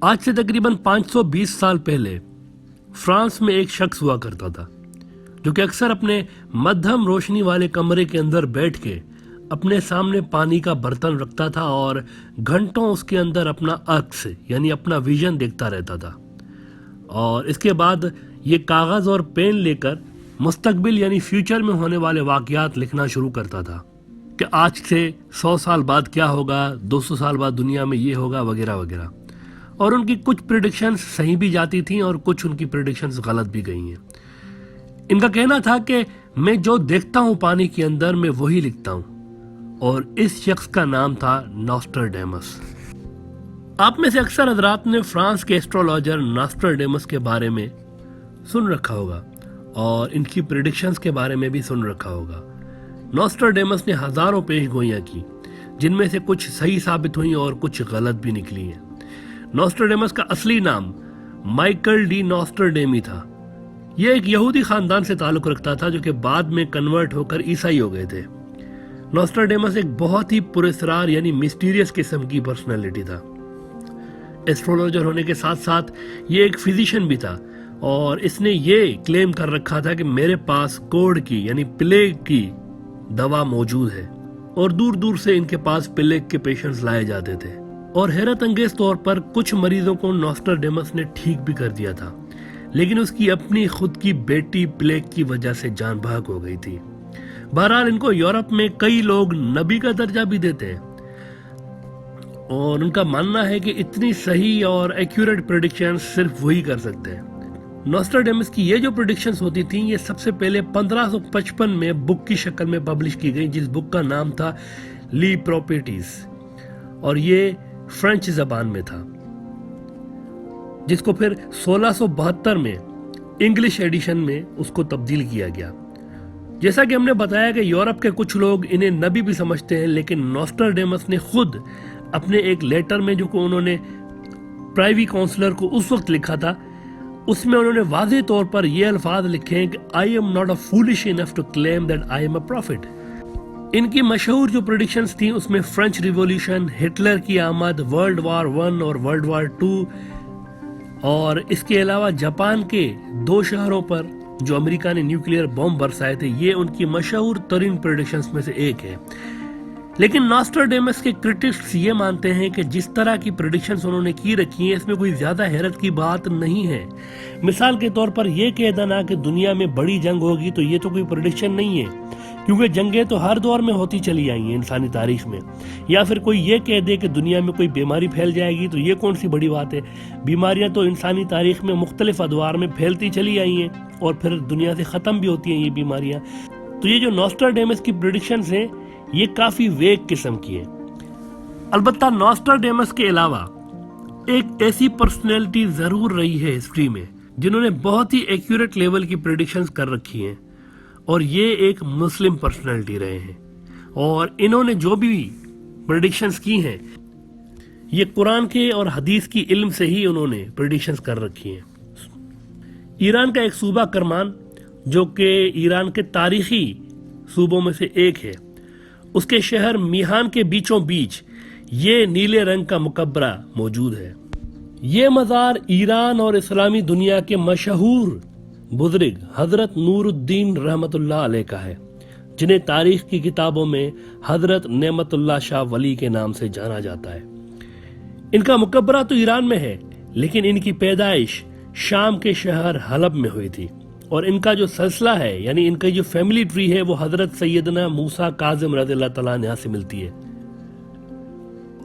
آج سے تقریباً 520 سال پہلے فرانس میں ایک شخص ہوا کرتا تھا جو کہ اکثر اپنے مدھم روشنی والے کمرے کے اندر بیٹھ کے اپنے سامنے پانی کا برتن رکھتا تھا اور گھنٹوں اس کے اندر اپنا عکس یعنی اپنا ویژن دیکھتا رہتا تھا، اور اس کے بعد یہ کاغذ اور پین لے کر مستقبل یعنی فیوچر میں ہونے والے واقعات لکھنا شروع کرتا تھا کہ آج سے 100 سال بعد کیا ہوگا، 200 سال بعد دنیا میں یہ ہوگا وغیرہ وغیرہ. اور ان کی کچھ پریڈکشنز صحیح بھی جاتی تھیں اور کچھ ان کی پریڈکشنز غلط بھی گئی ہیں. ان کا کہنا تھا کہ میں جو دیکھتا ہوں پانی کے اندر میں وہی لکھتا ہوں، اور اس شخص کا نام تھا نوسٹراڈیمس. آپ میں سے اکثر حضرات نے فرانس کے ایسٹرولوجر نوسٹراڈیمس کے بارے میں سن رکھا ہوگا اور ان کی پریڈکشنز کے بارے میں بھی سن رکھا ہوگا. نوسٹراڈیمس نے ہزاروں پیش گوئیاں کی جن میں سے کچھ صحیح ثابت ہوئیں اور کچھ غلط بھی نکلی ہیں. نوسٹراڈیمس کا اصلی نام مائیکل ڈی نوسٹراڈیمی تھا. یہ ایک یہودی خاندان سے تعلق رکھتا تھا جو کہ بعد میں کنورٹ ہو کر عیسائی ہو گئے تھے. نوسٹراڈیمس ایک بہت ہی پراسرار یعنی مسٹیریس قسم کی پرسنالٹی تھا. ایسٹرولوجر ہونے کے ساتھ ساتھ یہ ایک فزیشین بھی تھا، اور اس نے یہ کلیم کر رکھا تھا کہ میرے پاس کوڑ کی یعنی پلیگ کی دوا موجود ہے، اور دور دور سے ان کے پاس پلیگ کے پیشنٹس لائے جاتے تھے. اور حیرت انگیز طور پر کچھ مریضوں کو نوسٹراڈیمس نے ٹھیک بھی کر دیا تھا، لیکن اس کی اپنی خود کی بیٹی پلیگ کی وجہ سے جان بحق ہو گئی تھی. بہرحال ان کو یورپ میں کئی لوگ نبی کا درجہ بھی دیتے ہیں، اور ان کا ماننا ہے کہ اتنی صحیح اور ایکیوریٹ پریڈکشن صرف وہی کر سکتے ہیں. نوسٹراڈیمس کی یہ جو پریڈکشنز ہوتی تھیں یہ سب سے پہلے 1555 میں بک کی شکل میں پبلش کی گئی، جس بک کا نام تھا لی پروپیٹیز، اور یہ فرینچ زبان میں تھا، جس کو پھر 1672 میں انگلش ایڈیشن میں اس کو تبدیل کیا گیا. جیسا کہ ہم نے بتایا کہ یورپ کے کچھ لوگ انہیں نبی بھی سمجھتے ہیں، لیکن نوسٹراڈیمس نے خود اپنے ایک لیٹر میں جو کہ انہوں نے پرائیوی کاؤنسلر کو اس وقت لکھا تھا، اس میں انہوں نے واضح طور پر یہ الفاظ لکھے ہیں کہ I am not a foolish enough to claim that I am a prophet. ان کی مشہور جو پریڈکشنز تھیں اس میں فرینچ ریولیوشن، ہٹلر کی آمد، ورلڈ وار 1 اور ورلڈ وار 2، اور اس کے علاوہ جاپان کے 2 شہروں پر جو امریکہ نے نیوکلیئر بم برسائے تھے، یہ ان کی مشہور ترین پریڈکشنز میں سے ایک ہے. لیکن نوسٹراڈیمس کے کرٹکس یہ مانتے ہیں کہ جس طرح کی پریڈکشنز انہوں نے کی رکھی ہیں اس میں کوئی زیادہ حیرت کی بات نہیں ہے. مثال کے طور پر یہ کہہ دینا کہ دنیا میں بڑی جنگ ہوگی تو یہ تو کوئی پریڈکشن نہیں ہے، کیونکہ جنگیں تو ہر دور میں ہوتی چلی آئی ہیں انسانی تاریخ میں. یا پھر کوئی یہ کہہ دے کہ دنیا میں کوئی بیماری پھیل جائے گی تو یہ کون سی بڑی بات ہے. بیماریاں تو انسانی تاریخ میں مختلف ادوار میں پھیلتی چلی آئی ہیں اور پھر دنیا سے ختم بھی ہوتی ہیں یہ بیماریاں. تو یہ جو نوسٹراڈیمس کی پریڈکشنز ہیں یہ کافی ویگ قسم کی ہیں. البتہ نوسٹراڈیمس کے علاوہ ایک ایسی پرسنالٹی ضرور رہی ہے ہسٹری میں جنہوں نے بہت ہی ایکیوریٹ لیول کی پریڈکشنز کر رکھی ہیں، اور یہ ایک مسلم پرسنالٹی رہے ہیں. اور انہوں نے جو بھی پریڈکشنز کی ہیں یہ قرآن کے اور حدیث کی علم سے ہی انہوں نے پریڈکشنز کر رکھی ہیں. ایران کا ایک صوبہ کرمان جو کہ ایران کے تاریخی صوبوں میں سے ایک ہے، اس کے شہر میہان کے بیچوں بیچ یہ نیلے رنگ کا مقبرہ موجود ہے. یہ مزار ایران اور اسلامی دنیا کے مشہور بزرگ حضرت نور الدین رحمت اللہ علیہ کا ہے، جنہیں تاریخ کی کتابوں میں حضرت نعمت اللہ شاہ ولی کے نام سے جانا جاتا ہے. ان کا مقبرہ تو ایران میں ہے، لیکن ان کی پیدائش شام کے شہر حلب میں ہوئی تھی، اور ان کا جو سلسلہ ہے یعنی ان کا جو فیملی ٹری ہے وہ حضرت سیدنا موسیٰ کاظم رضی اللہ تعالیٰ عنہ سے ملتی ہے،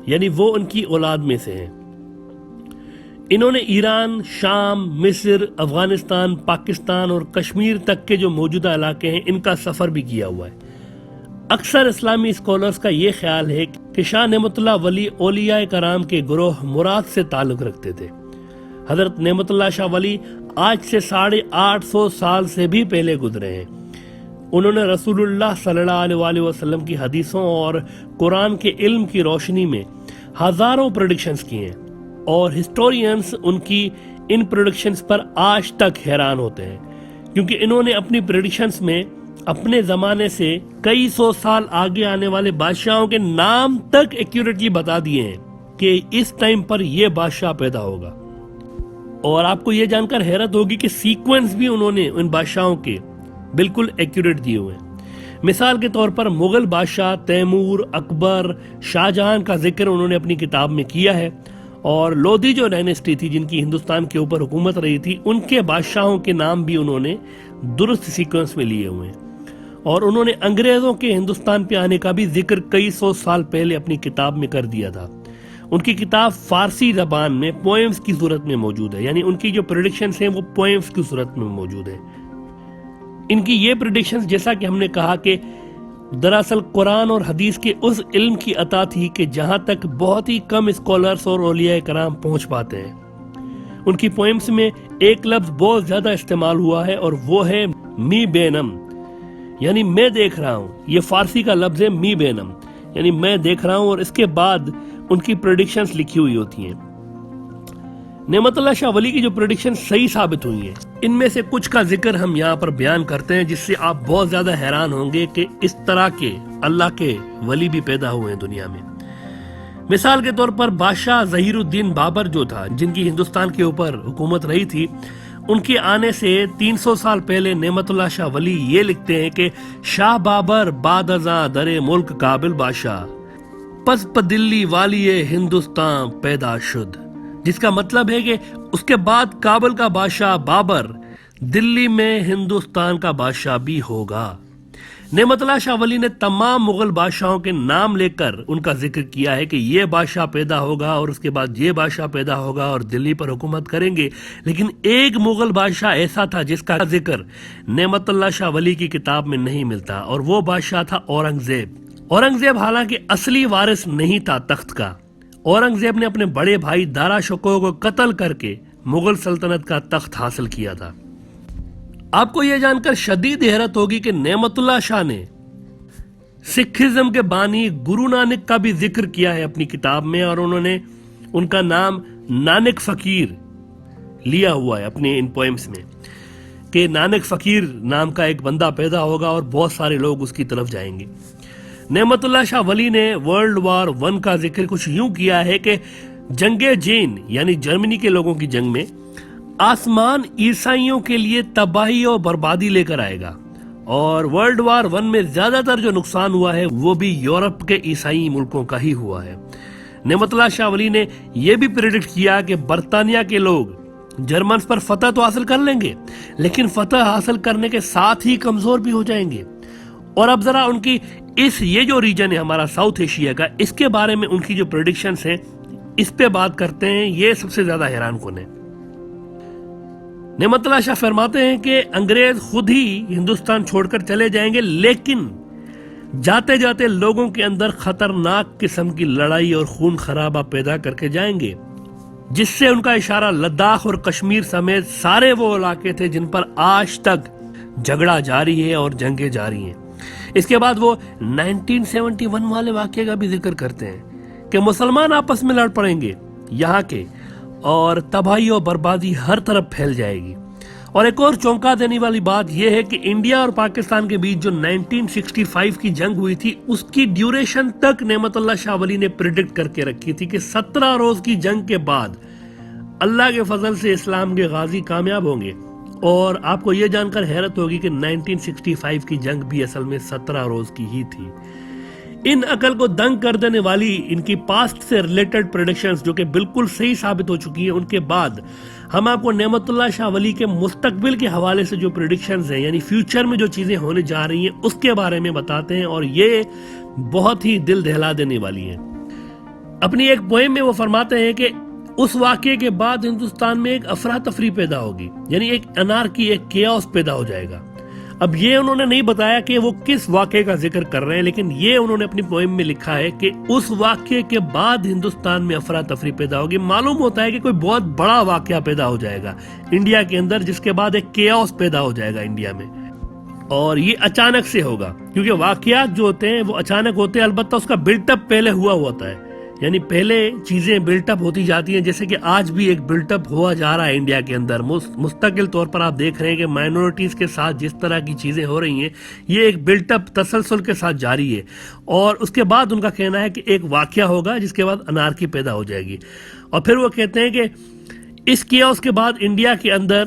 یعنی وہ ان کی اولاد میں سے ہیں. انہوں نے ایران، شام، مصر، افغانستان، پاکستان اور کشمیر تک کے جو موجودہ علاقے ہیں ان کا سفر بھی کیا ہوا ہے. اکثر اسلامی اسکالرز کا یہ خیال ہے کہ شاہ نعمت اللہ ولی اولیاء کرام کے گروہ مراد سے تعلق رکھتے تھے. حضرت نعمت اللہ شاہ ولی آج سے 850 سال سے بھی پہلے گزرے ہیں. انہوں نے رسول اللہ صلی اللہ علیہ وسلم کی حدیثوں اور قرآن کے علم کی روشنی میں ہزاروں پریڈکشنز کی ہیں، اور ہسٹورینز ان کی ان پریڈکشنز پر آج تک حیران ہوتے ہیں، کیونکہ انہوں نے اپنی پریڈکشنز میں اپنے زمانے سے کئی سو سال آگے آنے والے بادشاہوں کے نام تک ایکیوریٹلی بتا دیے ہیں. کہ اس ٹائم پر یہ بادشاہ پیدا ہوگا. اور آپ کو یہ جان کر حیرت ہوگی کہ سیکوینس بھی انہوں نے ان بادشاہوں کے بالکل ایکوریٹ دیے ہوئے ہیں. مثال کے طور پر مغل بادشاہ تیمور، اکبر، شاہ جہاں کا ذکر انہوں نے اپنی کتاب میں کیا ہے، اور لودھی جو ڈائنیسٹی تھی جن کی ہندوستان کے اوپر حکومت رہی تھی، ان کے بادشاہوں کے نام بھی انہوں نے درست سیکوینس میں لیے ہوئے ہیں. اور انہوں نے انگریزوں کے ہندوستان پہ آنے کا بھی ذکر کئی سو سال پہلے اپنی کتاب میں کر دیا تھا. ان کی کتاب فارسی زبان میں پوئمز کی صورت میں موجود ہے، یعنی ان کی جو پریڈکشنز ہیں وہ پوئمز کی صورت میں موجود ہے. ان کی یہ پریڈکشنز، جیسا کہ ہم نے کہا، کہ دراصل قرآن اور حدیث کے اس علم کی عطا تھی کہ جہاں تک بہت ہی کم اسکالرز اور اولیاء کرام پہنچ پاتے ہیں. ان کی پوئمز میں ایک لفظ بہت زیادہ استعمال ہوا ہے، اور وہ ہے می بینم، یعنی میں دیکھ رہا ہوں. یہ فارسی کا لفظ ہے می بینم، یعنی میں دیکھ رہا ہوں، اور اس کے بعد ان کی پریڈکشنز لکھی ہوئی ہوتی ہیں. نعمت اللہ شاہ ولی کی جو پریڈکشن صحیح ثابت ہوئی ہیں، ان میں سے کچھ کا ذکر ہم یہاں پر بیان کرتے ہیں، جس سے آپ بہت زیادہ حیران ہوں گے کہ اس طرح کے اللہ کے ولی بھی پیدا ہوئے ہیں دنیا میں. مثال کے طور پر بادشاہ ظہیر الدین بابر جو تھا، جن کی ہندوستان کے اوپر حکومت رہی تھی، ان کے آنے سے 300 سال پہلے نعمت اللہ شاہ ولی یہ لکھتے ہیں کہ شاہ بابر بعد ازاں در ملک قابل بادشاہ، پس دلی والی ہندوستان پیدا شد، جس کا مطلب ہے کہ اس کے بعد کابل کا بادشاہ بابر دلی میں ہندوستان کا بادشاہ بھی ہوگا. نعمت اللہ شاہ ولی نے تمام مغل بادشاہوں کے نام لے کر ان کا ذکر کیا ہے کہ یہ بادشاہ پیدا ہوگا، اور اس کے بعد یہ بادشاہ پیدا ہوگا اور دلی پر حکومت کریں گے. لیکن ایک مغل بادشاہ ایسا تھا جس کا ذکر نعمت اللہ شاہ ولی کی کتاب میں نہیں ملتا، اور وہ بادشاہ تھا اورنگزیب. اورنگزیب حالانکہ اصلی وارث نہیں تھا تخت کا. اورنگزیب نے اپنے بڑے بھائی دارا شکوہ کو قتل کر کے مغل سلطنت کا تخت حاصل کیا تھا. آپ کو یہ جان کر شدید حیرت ہوگی کہ نعمت اللہ شاہ نے سکھزم کے بانی گرو نانک کا بھی ذکر کیا ہے اپنی کتاب میں، اور انہوں نے ان کا نام نانک فقیر لیا ہوا ہے اپنے ان پوئمز میں، کہ نانک فقیر نام کا ایک بندہ پیدا ہوگا اور بہت سارے لوگ اس کی طرف جائیں گے. نعمت اللہ شاہ ولی نے ورلڈ وار 1 کا ذکر کچھ یوں کیا ہے کہ جنگ جین یعنی جرمنی کے لوگوں کی جنگ میں آسمان عیسائیوں کے لیے تباہی اور بربادی لے کر آئے گا، اور ورلڈ وار 1 میں زیادہ تر جو نقصان ہوا ہے وہ بھی یورپ کے عیسائی ملکوں کا ہی ہوا ہے. نعمت اللہ شاہ ولی نے یہ بھی پریڈکٹ کیا کہ برطانیہ کے لوگ جرمنز پر فتح تو حاصل کر لیں گے، لیکن فتح حاصل کرنے کے ساتھ ہی کمزور بھی ہو جائیں گے. اور اب ذرا ان کی یہ جو ریجن ہے ہمارا ساؤتھ ایشیا کا، اس کے بارے میں ان کی جو پریڈکشنز ہیں اس پہ بات کرتے ہیں. یہ سب سے زیادہ حیران کن ہے. نعمت اللہ شاہ فرماتے ہیں کہ انگریز خود ہی ہندوستان چھوڑ کر چلے جائیں گے، لیکن جاتے جاتے لوگوں کے اندر خطرناک قسم کی لڑائی اور خون خرابہ پیدا کر کے جائیں گے، جس سے ان کا اشارہ لداخ اور کشمیر سمیت سارے وہ علاقے تھے جن پر آج تک جھگڑا جاری ہے اور جنگیں جاری ہیں. اس کے بعد وہ 1971 والے واقعے کا بھی ذکر کرتے ہیں کہ مسلمان آپس میں لڑ پڑیں گے یہاں کے، اور تباہی اور بربادی ہر طرف پھیل جائے گی. اور ایک اور چونکا دینے والی بات یہ ہے کہ انڈیا اور پاکستان کے بیچ جو 1965 کی جنگ ہوئی تھی، اس کی ڈیوریشن تک نعمت اللہ شاہ ولی نے پریڈکٹ کر کے رکھی تھی کہ 17 روز کی جنگ کے بعد اللہ کے فضل سے اسلام کے غازی کامیاب ہوں گے. اور آپ کو یہ جان کر حیرت ہوگی کہ 1965 کی جنگ بھی اصل میں 17 روز کی ہی تھی. ان عقل کو دنگ کر دینے والی ان کی پاسٹ سے ریلیٹڈ پریڈکشنز جو کہ بالکل صحیح ثابت ہو چکی ہیں، ان کے بعد ہم آپ کو نعمت اللہ شاہ ولی کے مستقبل کے حوالے سے جو پریڈکشنز ہیں، یعنی فیوچر میں جو چیزیں ہونے جا رہی ہیں، اس کے بارے میں بتاتے ہیں، اور یہ بہت ہی دل دہلا دینے والی ہیں. اپنی ایک پوئم میں وہ فرماتے ہیں کہ اس واقعے کے بعد ہندوستان میں ایک افراتفری پیدا ہوگی، یعنی ایک انارکی، ایک کیاس پیدا ہو جائے گا. اب یہ انہوں نے نہیں بتایا کہ وہ کس واقعے کا ذکر کر رہے ہیں، لیکن یہ انہوں نے اپنی پوئم میں لکھا ہے کہ اس واقعے کے بعد ہندوستان میں افراتفری پیدا ہوگی. معلوم ہوتا ہے کہ کوئی بہت بڑا واقعہ پیدا ہو جائے گا انڈیا کے اندر، جس کے بعد ایک کیاس پیدا ہو جائے گا انڈیا میں، اور یہ اچانک سے ہوگا، کیونکہ واقعات جو ہوتے ہیں وہ اچانک ہوتے ہیں. البتہ اس کا بلٹ اپ پہلے ہوا ہوتا ہے یعنی پہلے چیزیں بلٹ اپ ہوتی جاتی ہیں، جیسے کہ آج بھی ایک بلٹ اپ ہوا جا رہا ہے انڈیا کے اندر، مستقل طور پر آپ دیکھ رہے ہیں کہ مائنورٹیز کے ساتھ جس طرح کی چیزیں ہو رہی ہیں یہ ایک بلٹ اپ تسلسل کے ساتھ جاری ہے، اور اس کے بعد ان کا کہنا ہے کہ ایک واقعہ ہوگا جس کے بعد انارکی پیدا ہو جائے گی، اور پھر وہ کہتے ہیں کہ اس کیاس کے بعد انڈیا کے اندر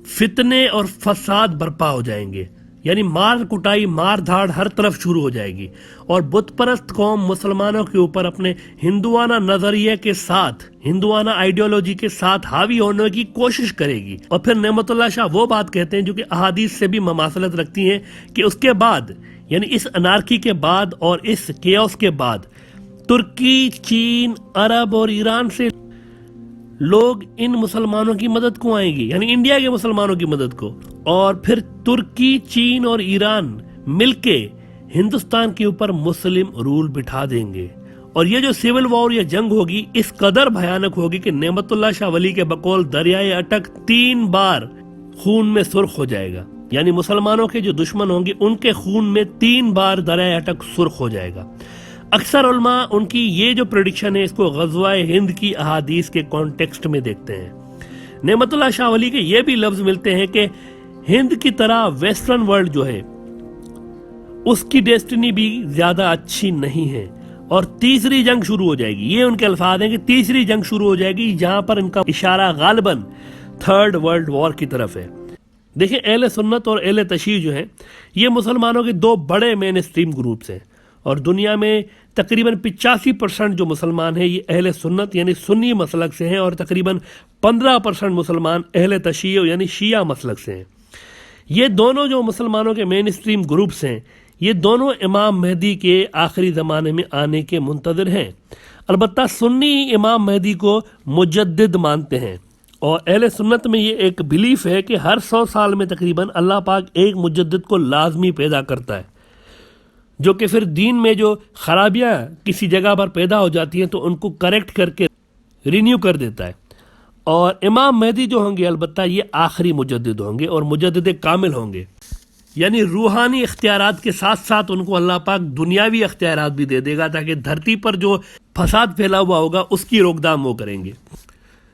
فتنے اور فساد برپا ہو جائیں گے، یعنی مار کٹائی مار دھاڑ ہر طرف شروع ہو جائے گی، اور بت پرست قوم مسلمانوں کے اوپر اپنے ہندوانہ نظریے کے ساتھ، ہندوانہ آئیڈیالوجی کے ساتھ حاوی ہونے کی کوشش کرے گی۔ اور پھر نعمت اللہ شاہ وہ بات کہتے ہیں جو کہ احادیث سے بھی مماثلت رکھتی ہیں کہ اس کے بعد، یعنی اس انارکی کے بعد اور اس کیوس کے بعد، ترکی، چین، عرب اور ایران سے لوگ ان مسلمانوں کی مدد کو آئیں گی، یعنی انڈیا کے مسلمانوں کی مدد کو، اور پھر ترکی، چین اور ایران مل کے ہندوستان کے اوپر مسلم رول بٹھا دیں گے، اور یہ جو سول وار یا جنگ ہوگی اس قدر بھیانک ہوگی کہ نعمت اللہ شاہ ولی کے بقول دریائے اٹک 3 بار خون میں سرخ ہو جائے گا، یعنی مسلمانوں کے جو دشمن ہوں گے ان کے خون میں 3 بار دریائے اٹک سرخ ہو جائے گا۔ اکثر علماء ان کی یہ جو پریڈکشن ہے اس کو غزوہ ہند کی احادیث کے کانٹیکسٹ میں دیکھتے ہیں۔ نعمت اللہ شاہ ولی کے یہ بھی لفظ ملتے ہیں کہ ہند کی طرح ویسٹرن ورلڈ جو ہے اس کی ڈیسٹنی بھی زیادہ اچھی نہیں ہے، اور تیسری جنگ شروع ہو جائے گی۔ یہ ان کے الفاظ ہیں کہ تیسری جنگ شروع ہو جائے گی، جہاں پر ان کا اشارہ غالباً 3rd ورلڈ وار کی طرف ہے۔ دیکھیں، اہل سنت اور اہل تشیع جو ہیں یہ مسلمانوں کے 2 بڑے مین اسٹریم گروپس ہیں، اور دنیا میں تقریباً 85% جو مسلمان ہیں یہ اہل سنت یعنی سنی مسلک سے ہیں، اور تقریباً 15% مسلمان اہل تشیع یعنی شیعہ مسلک سے ہیں۔ یہ دونوں جو مسلمانوں کے مین اسٹریم گروپس ہیں یہ دونوں امام مہدی کے آخری زمانے میں آنے کے منتظر ہیں۔ البتہ سنی امام مہدی کو مجدد مانتے ہیں، اور اہل سنت میں یہ ایک بلیف ہے کہ ہر 100 سال میں تقریباً اللہ پاک ایک مجدد کو لازمی پیدا کرتا ہے، جو کہ پھر دین میں جو خرابیاں کسی جگہ پر پیدا ہو جاتی ہیں تو ان کو کریکٹ کر کے رینیو کر دیتا ہے، اور امام مہدی جو ہوں گے البتہ یہ آخری مجدد ہوں گے اور مجدد کامل ہوں گے، یعنی روحانی اختیارات کے ساتھ ساتھ ان کو اللہ پاک دنیاوی اختیارات بھی دے دے گا تاکہ دھرتی پر جو فساد پھیلا ہوا ہوگا اس کی روک تھام وہ کریں گے۔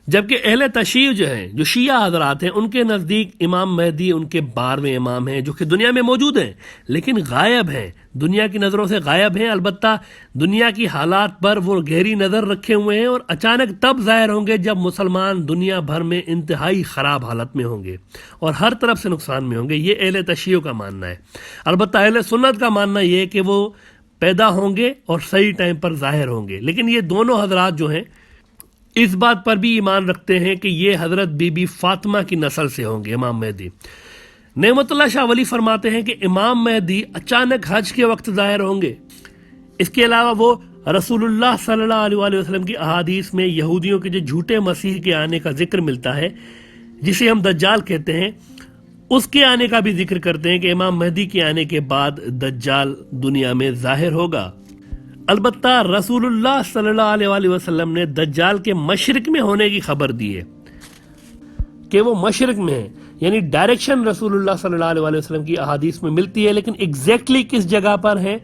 جبکہ اہل تشیع جو ہیں، جو شیعہ حضرات ہیں، ان کے نزدیک امام مہدی ان کے 12ویں امام ہیں جو کہ دنیا میں موجود ہیں لیکن غائب ہیں، دنیا کی نظروں سے غائب ہیں۔ البتہ دنیا کی حالات پر وہ گہری نظر رکھے ہوئے ہیں، اور اچانک تب ظاہر ہوں گے جب مسلمان دنیا بھر میں انتہائی خراب حالت میں ہوں گے اور ہر طرف سے نقصان میں ہوں گے۔ یہ اہل تشیع کا ماننا ہے۔ البتہ اہل سنت کا ماننا یہ ہے کہ وہ پیدا ہوں گے اور صحیح ٹائم پر ظاہر ہوں گے، لیکن یہ دونوں حضرات جو ہیں اس بات پر بھی ایمان رکھتے ہیں کہ یہ حضرت بی بی فاطمہ کی نسل سے ہوں گے امام مہدی۔ نعمت اللہ شاہ ولی فرماتے ہیں کہ امام مہدی اچانک حج کے وقت ظاہر ہوں گے۔ اس کے علاوہ وہ رسول اللہ صلی اللہ علیہ وسلم کی احادیث میں یہودیوں کے جو جھوٹے مسیح کے آنے کا ذکر ملتا ہے جسے ہم دجال کہتے ہیں، اس کے آنے کا بھی ذکر کرتے ہیں کہ امام مہدی کے آنے کے بعد دجال دنیا میں ظاہر ہوگا۔ البتہ رسول اللہ صلی اللہ علیہ وسلم نے دجال کے مشرق میں ہونے کی خبر دی ہے کہ وہ مشرق میں ہے، یعنی ڈائریکشن رسول اللہ صلی اللہ علیہ وسلم کی احادیث میں ملتی ہے، لیکن ایگزیکٹلی کس جگہ پر ہے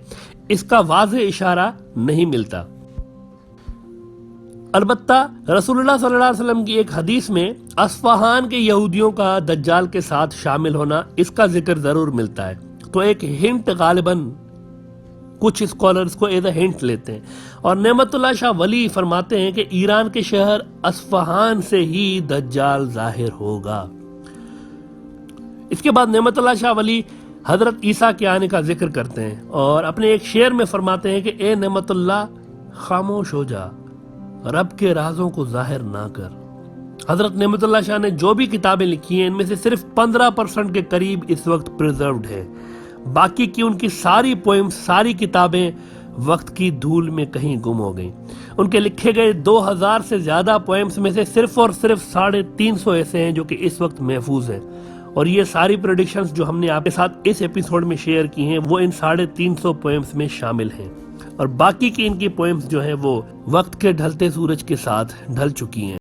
اس کا واضح اشارہ نہیں ملتا۔ البتہ رسول اللہ صلی اللہ علیہ وسلم کی ایک حدیث میں اصفہان کے یہودیوں کا دجال کے ساتھ شامل ہونا اس کا ذکر ضرور ملتا ہے، تو ایک ہنٹ غالباً کچھ اسکالرز کو ایز اے ہنٹ لیتے ہیں، اور نعمت اللہ شاہ ولی فرماتے ہیں کہ ایران کے شہر اصفہان سے ہی دجال ظاہر ہوگا۔ اس کے بعد نعمت اللہ شاہ ولی حضرت عیسیٰ کے آنے کا ذکر کرتے ہیں، اور اپنے ایک شعر میں فرماتے ہیں کہ اے نعمت اللہ خاموش ہو جا، رب کے رازوں کو ظاہر نہ کر۔ حضرت نعمت اللہ شاہ نے جو بھی کتابیں لکھی ہیں ان میں سے صرف 15% کے قریب اس وقت پریزروڈ ہے، باقی کی ان کی ساری پوئمز، ساری کتابیں وقت کی دھول میں کہیں گم ہو گئیں۔ ان کے لکھے گئے 2000 سے زیادہ پوئمز میں سے صرف اور صرف 350 ایسے ہیں جو کہ اس وقت محفوظ ہیں، اور یہ ساری پریڈکشنز جو ہم نے آپ کے ساتھ اس ایپیسوڈ میں شیئر کی ہیں وہ ان 350 پوئمز میں شامل ہیں، اور باقی کی ان کی پوئمز جو ہیں وہ وقت کے ڈھلتے سورج کے ساتھ ڈھل چکی ہیں۔